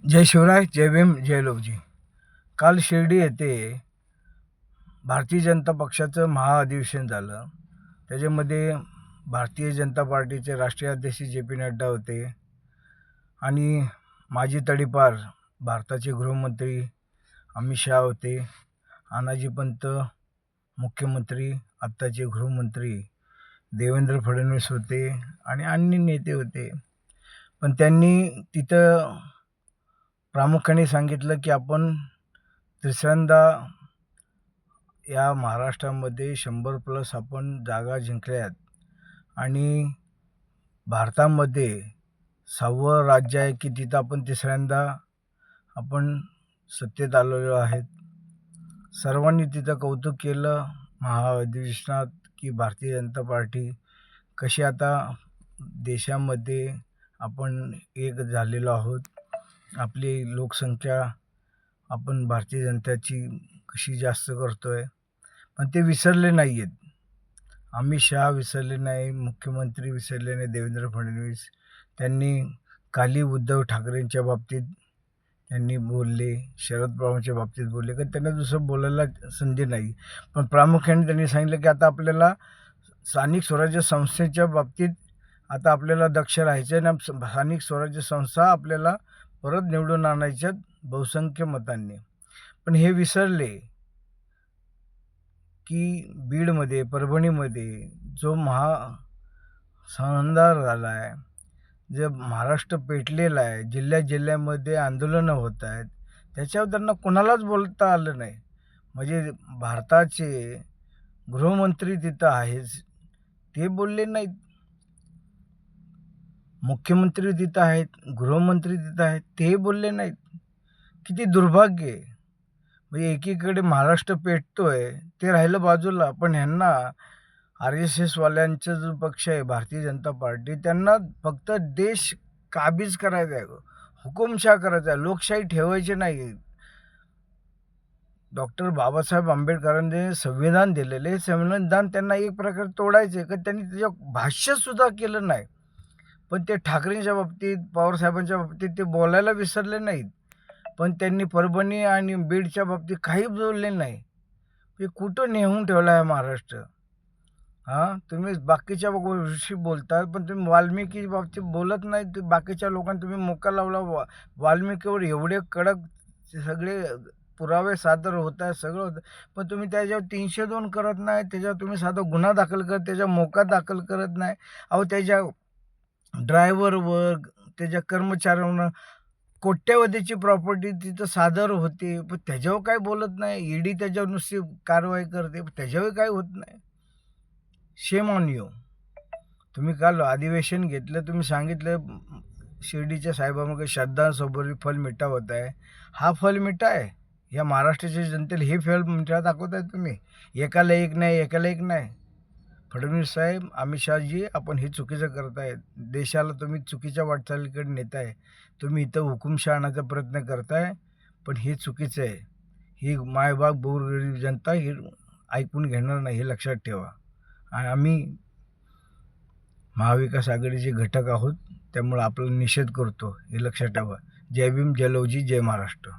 जय शिवराय, जय भीम, जय लोकजी. काल शिर्डी येथे भारतीय जनता पक्षाचं महाअधिवेशन झालं. त्याच्यामध्ये भारतीय जनता पार्टीचे राष्ट्रीय अध्यक्ष जे पी नड्डा होते आणि माजी तडीपार भारताचे गृहमंत्री अमित शहा होते. अनाजी पंत मुख्यमंत्री, आत्ताचे गृहमंत्री देवेंद्र फडणवीस होते आणि अन्य नेते होते. पण त्यांनी तिथं प्रामुख्याने सांगितलं की आपण तिसऱ्यांदा या महाराष्ट्रामध्ये 100+ आपण जागा जिंकल्यात आणि भारतामध्ये 6वं राज्य आहे की तिथं आपण तिसऱ्यांदा आपण सत्तेत आलेलो आहेत. सर्वांनी तिथं कौतुक केलं महाअधिवेशनात की भारतीय जनता पार्टी कशी आता देशामध्ये आपण एक झालेलो आहोत. आपली लोकसंख्या आपण भारतीय जनतेची कशी जास्त करतोय, पण ते विसरले नाही आहेत. अमित शहा विसरले नाही, मुख्यमंत्री विसरले नाही देवेंद्र फडणवीस. त्यांनी काली उद्धव ठाकरेंच्या बाबतीत त्यांनी बोलले, शरद पवारांच्या बाबतीत बोलले, कारण त्यांना दुसरं बोलायला संधी नाही. पण प्रामुख्याने त्यांनी सांगितलं की आता आपल्याला स्थानिक स्वराज्य संस्थेच्या बाबतीत आता आपल्याला दक्ष राहायचं आहे. स्थानिक स्वराज्य संस्था आपल्याला परत निवडून आणायच्यात बहुसंख्य मतांनी. पण हे विसरले की बीडमध्ये, परभणीमध्ये जो संहार झाला आहे, जे महाराष्ट्र पेटलेला आहे, जिल्ह्यामध्ये आंदोलनं होत आहेत, त्याच्यावर त्यांना कोणालाच बोलता आलं नाही. म्हणजे भारताचे गृहमंत्री तिथं आहेच, ते बोलले नाहीत. मुख्यमंत्री तिथं आहेत, गृहमंत्री तिथं आहेत, ते बोलले नाहीत. किती दुर्भाग्य आहे. म्हणजे एकीकडे महाराष्ट्र पेटतोय ते राहिलं बाजूला, पण ह्यांना RSS वाल्यांचा जो पक्ष आहे भारतीय जनता पार्टी, त्यांना फक्त देश काबीज करायचा आहे, हुकुमशाह करायचा आहे, लोकशाही ठेवायची नाही. डॉक्टर बाबासाहेब आंबेडकरांनी संविधान दिलेले, संविधान त्यांना एक प्रकारे तोडायचे का त्यांनी त्याच्यावर भाष्यसुद्धा केलं नाही. पण ते ठाकरेंच्या बाबतीत, पवारसाहेबांच्या बाबतीत ते बोलायला विसरले नाहीत. पण त्यांनी परभणी आणि बीडच्या बाबतीत काही बोलले नाही. हे कुठं नेऊन ठेवलं आहे महाराष्ट्र? तुम्ही बाकीच्या गोष्टी बोलता, पण तुम्ही वाल्मिकी बाबतीत बोलत नाही. बाकीच्या लोकांना तुम्ही मोका लावला. वाल्मिकीवर एवढे कडक सगळे पुरावे सादर होत आहेत, सगळं होतं, पण तुम्ही त्याच्यावर 302 करत नाही. त्याच्यावर तुम्ही साधा गुन्हा दाखल करत, त्याच्यावर मोका दाखल करत नाही. अहो, त्याच्या ड्रायव्हरवर, त्याच्या कर्मचाऱ्यांवर कोट्यवधीची प्रॉपर्टी तिथं सादर होते, पण त्याच्यावर काय बोलत नाही. ईडी त्याच्यावर नुसती कारवाई करते, पण काय होत नाही. Shame on you. तुम्ही काल अधिवेशन घेतलं, तुम्ही सांगितलं शिर्डीच्या साईबाबांकडे श्रद्धांसोबत फल मिठा होत आहे. हा फल मिठा आहे? या महाराष्ट्राच्या जनतेला हे फल मिठा दाखवत आहे तुम्ही? एकाला एक नाही, एकाला एक नाही. फडणवीस साहेब, अमित शहाजी, आपण हे चुकीचं करताय. देशाला तुम्ही चुकीच्या वाटचालीकडे नेताय. तुम्ही इथं हुकुमशाह आणायचा प्रयत्न करताय, पण हे चुकीचं आहे. ही मायबाप गोरगरीब जनता ही ऐकून घेणार नाही, हे लक्षात ठेवा. आणि आम्ही महाविकास आघाडीचे घटक आहोत, त्यामुळे आपला निषेध करतो, हे लक्षात ठेवा. जय भीम, जय लवजी, जय महाराष्ट्र.